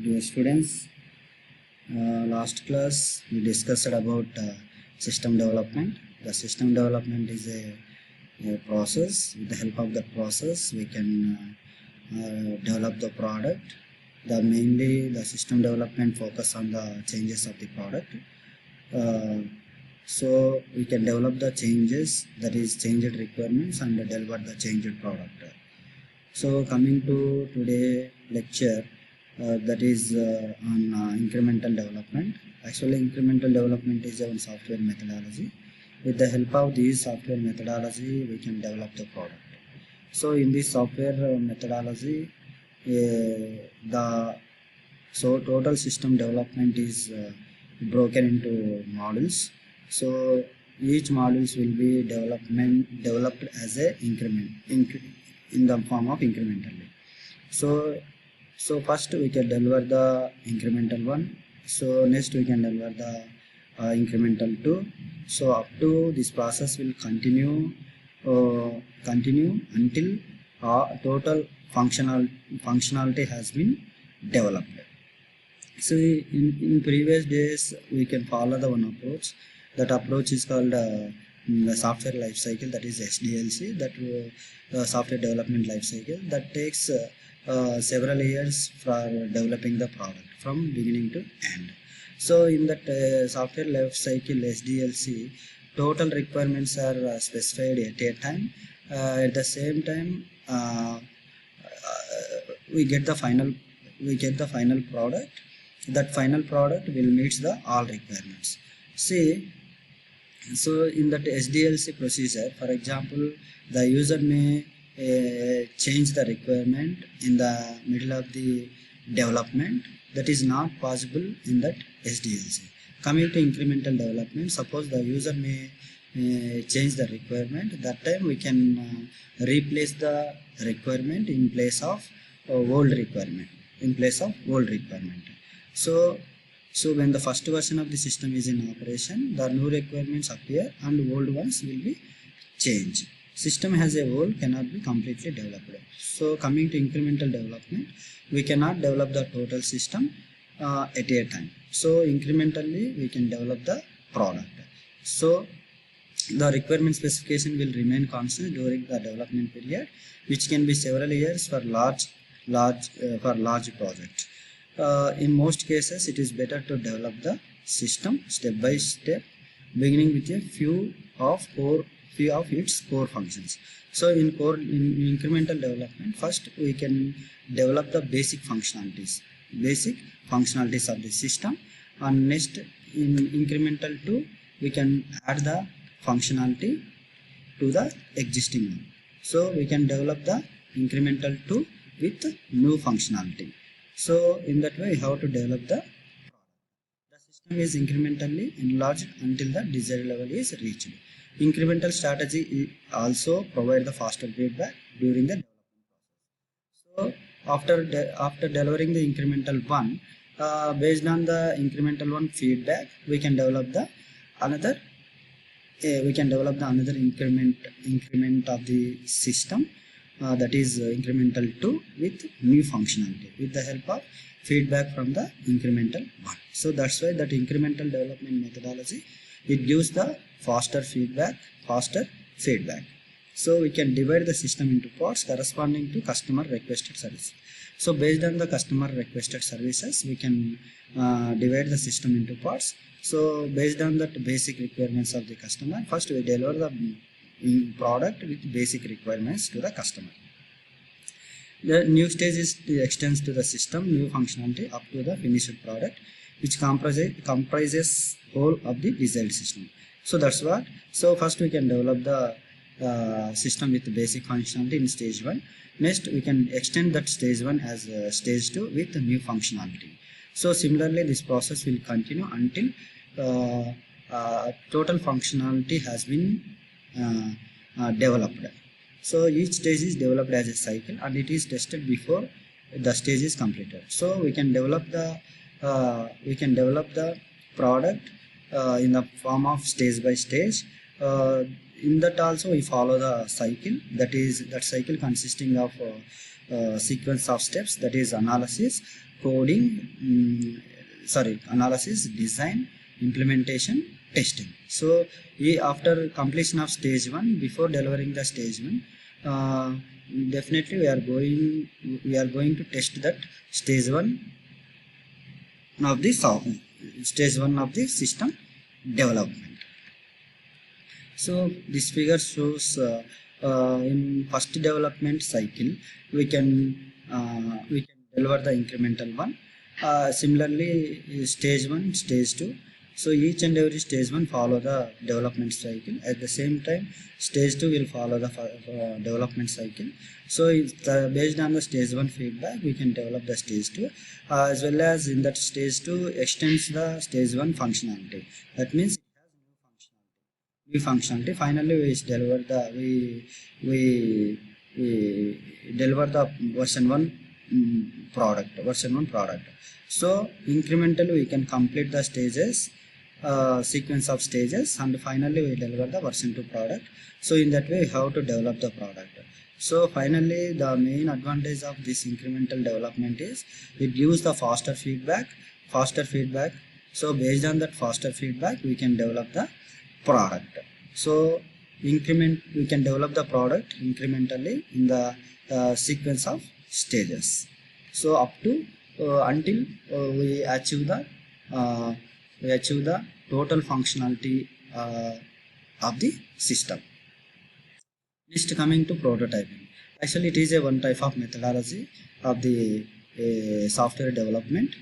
Dear students, last class we discussed about system development. The system development is a process. With the help of that process, we can develop the product. Mainly the system development focus on the changes of the product. So we can develop the changes, that is changed requirements, and deliver the changed product. So coming to today lecture, that is on incremental development. Actually, incremental development is one software methodology. With the help of this software methodology, we can develop the product. So in this software methodology, total system development is broken into modules. So each modules will be developed as a increment in the form of incrementally. So first we can deliver the incremental one. So next we can deliver the incremental 2. So up to this process will continue until total functionality has been developed. So in previous days we can follow the one approach. That approach is called the software life cycle, that is SDLC, that software development life cycle, that takes several years for developing the product from beginning to end. So in that software life cycle SDLC, total requirements are specified at a time. At the same time, we get the final product. That final product will meet the all requirements. See, so in that SDLC procedure, for example, the user may change the requirement in the middle of the development. That is not possible in that SDLC. Coming to incremental development, suppose the user may change the requirement. That time we can replace the requirement in place of old requirement. So when the first version of the system is in operation, the new requirements appear and old ones will be changed. System as a whole cannot be completely developed. So coming to incremental development, we cannot develop the total system at a time. So incrementally we can develop the product. So the requirement specification will remain constant during the development period, which can be several years for large projects. In most cases, it is better to develop the system step by step, beginning with a few of its core functions. So in incremental development, first we can develop the basic functionalities of the system, and next in incremental 2 we can add the functionality to the existing one. So we can develop the incremental 2 with new functionality. So in that way, how to develop the product. The system is incrementally enlarged until the desired level is reached. Incremental strategy also provide the faster feedback during the development process. So after delivering the incremental 1, based on the incremental 1 feedback, we can develop the another increment of the system. That is incremental 2 with new functionality with the help of feedback from the incremental 1. So that's why that incremental development methodology, it gives the faster feedback. So we can divide the system into parts corresponding to customer requested service. So based on the customer requested services, we can divide the system into parts. So based on that basic requirements of the customer, first we deliver the product with basic requirements to the customer. The new stage extends to the system new functionality up to the finished product, which comprises whole of the desired system. So that's what. So first we can develop the system with basic functionality in stage 1. Next we can extend that stage 1 as stage 2 with new functionality. So similarly this process will continue until total functionality has been developed. So each stage is developed as a cycle and it is tested before the stage is completed. So we can develop the product in the form of stage by stage. In that also we follow the cycle, that cycle consisting of sequence of steps, that is analysis, coding, analysis, design, implementation, testing. So after completion of stage 1, before delivering the stage 1, definitely we are going to test that stage 1 of the stage 1 of the system development. So this figure shows in first development cycle we can deliver the incremental one. Similarly, stage 1, stage 2. So each and every stage 1 follow the development cycle. At the same time, stage 2 will follow the development cycle. So based on the stage 1 feedback, we can develop the stage 2, as well as in that stage 2 extends the stage 1 functionality. That means it has new functionality. Finally, we deliver the version 1 product. So incrementally we can complete the stages, sequence of stages, and finally we deliver the version 2 product. So in that way, how to develop the product. So finally, the main advantage of this incremental development is it gives the faster feedback. So based on that faster feedback, we can develop the product. So we can develop the product incrementally in the sequence of stages. So up to until we achieve the total functionality of the system. Next, coming to prototyping. Actually, it is a one type of methodology of the software development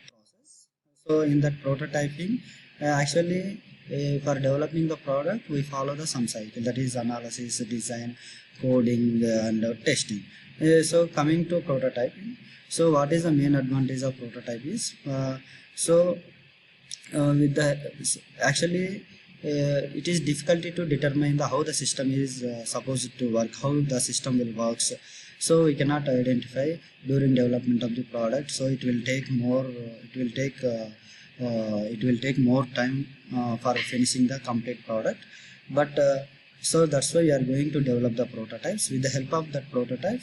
process. So in that prototyping, actually for developing the product, we follow the some cycle, that is analysis, design, coding, and testing. So coming to prototyping, so what is the main advantage of prototype is with the actually it is difficulty to determine how the system is supposed to work, how the system will works. So we cannot identify during development of the product. So it will take more time for finishing the complete product. But so that's why we are going to develop the prototypes. With the help of that prototype,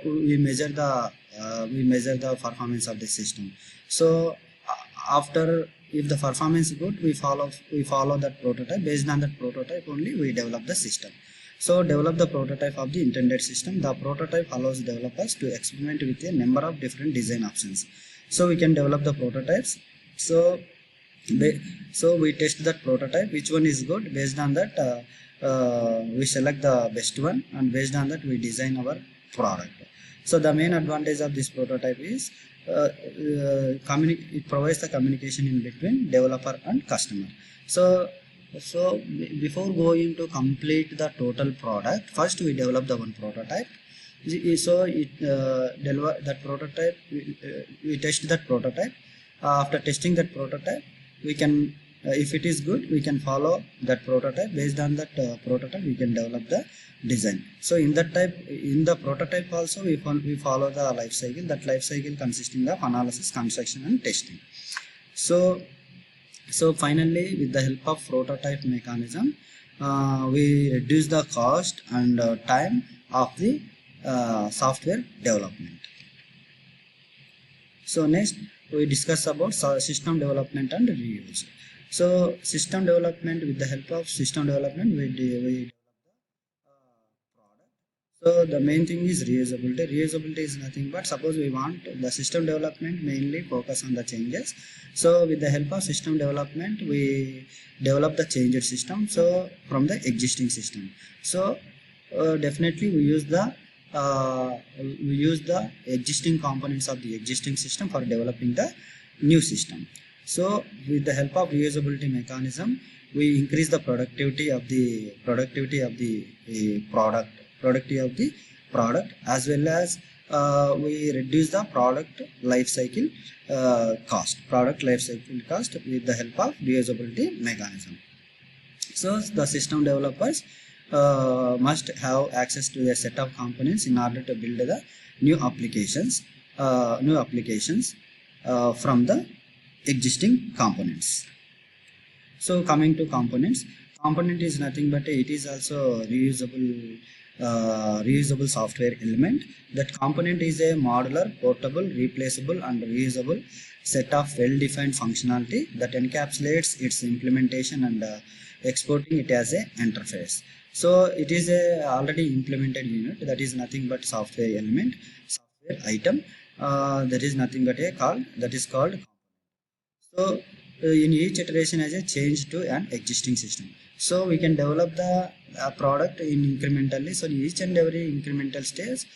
we measure the performance of the system. So after, if the performance is good, we follow that prototype. Based on that prototype only, we develop the system. So develop the prototype of the intended system. The prototype allows developers to experiment with a number of different design options. So we can develop the prototypes. So we test that prototype, which one is good. Based on that, we select the best one, and based on that, we design our product. So the main advantage of this prototype is it provides the communication in between developer and customer. So before going to complete the total product, first we develop the one prototype. So it deliver that prototype. We test that prototype. After testing that prototype, we can, if it is good, we can follow that prototype. Based on that prototype, we can develop the design. So in the prototype also, we follow the life cycle. That life cycle consisting of analysis, construction, and testing. So finally, with the help of prototype mechanism, we reduce the cost and time of the software development. So next, we discuss about system development and reuse. So system development, with the help of system development, we develop the product. So the main thing is reusability. Reusability is nothing but, suppose we want the system development mainly focus on the changes. So with the help of system development, we develop the changed system, so from the existing system. So definitely we use the existing components of the existing system for developing the new system. So with the help of reusability mechanism, we increase the productivity of the product, as well as we reduce the product life cycle cost with the help of reusability mechanism. So the system developers must have access to a set of components in order to build the new applications from the existing components. So coming to component is nothing but it is also reusable reusable software element. That component is a modular, portable, replaceable and reusable set of well-defined functionality that encapsulates its implementation and exporting it as a interface. So it is a already implemented unit, that is nothing but software element, software item, that is nothing but a called, that is called. So in each iteration as a change to an existing system. So we can develop the product in incrementally. So each and every incremental stage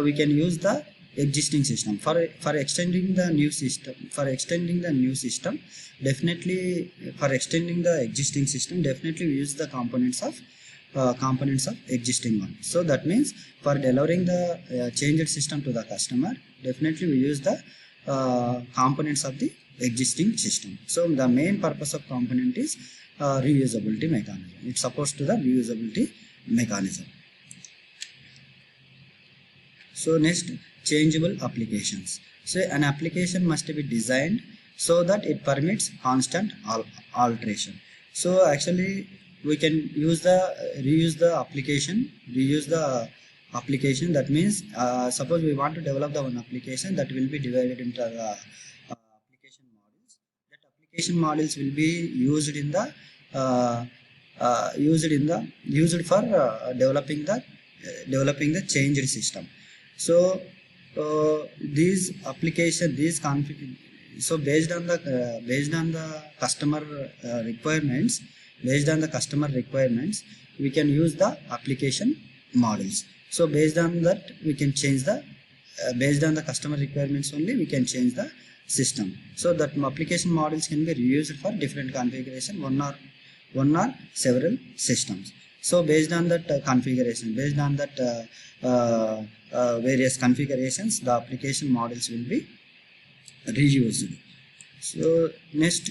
we can use the existing system for extending the new system. Definitely for extending the existing system, definitely we use the components of existing one. So that means for delivering the changed system to the customer, definitely we use the components of the existing system. So the main purpose of component is reusability mechanism. It supports to the reusability mechanism. So next, changeable applications. So an application must be designed so that it permits constant alteration. So actually we can reuse the application. That means suppose we want to develop the one application that will be divided into the application models. That application models will be used in the used for developing the changed system. So these so based on the customer requirements, we can use the application models. So based on that we can change the based on the customer requirements only we can change the system. So that application models can be reused for different configuration, one or several systems. So based on that configuration, based on that various configurations, the application models will be reused. So next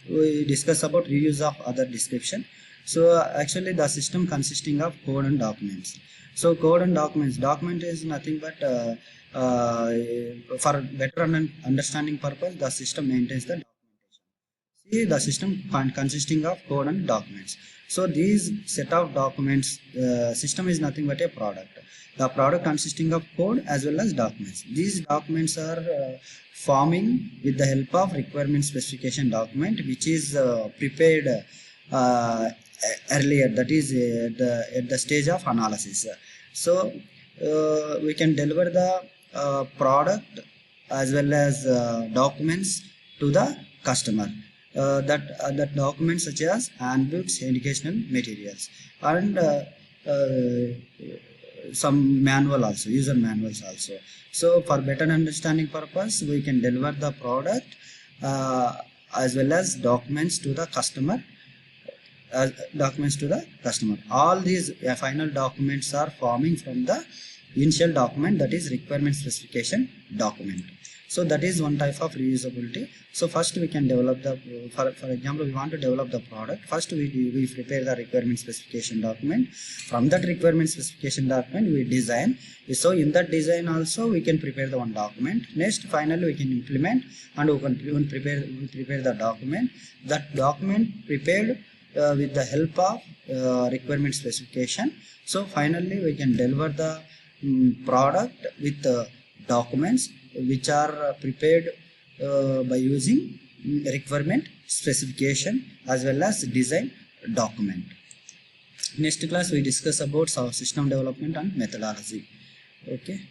we discuss about reuse of other description. So actually the system consisting of code and documents. So code and document is nothing but for better understanding purpose, the system maintains the documentation. See, the system consisting of code and documents. So these set of documents, system is nothing but a product. The product consisting of code as well as documents. These documents are forming with the help of requirement specification document, which is prepared earlier, that is at the stage of analysis. So we can deliver the product as well as documents to the customer. That documents such as handbooks, educational materials, and some manual also, user manuals also. So for better understanding purpose, we can deliver the product as well as documents to the customer. All these final documents are forming from the initial document, that is requirement specification document. So that is one type of reusability. So first we can develop the, for example, we want to develop the product. First we prepare the requirement specification document. From that requirement specification document we design. So in that design also we can prepare the one document. Next finally we can implement, and we can prepare the document. That document prepared with the help of requirement specification. So finally we can deliver the product with documents which are prepared by using requirement specification as well as design document. Next class we discuss about system development and methodology. Okay.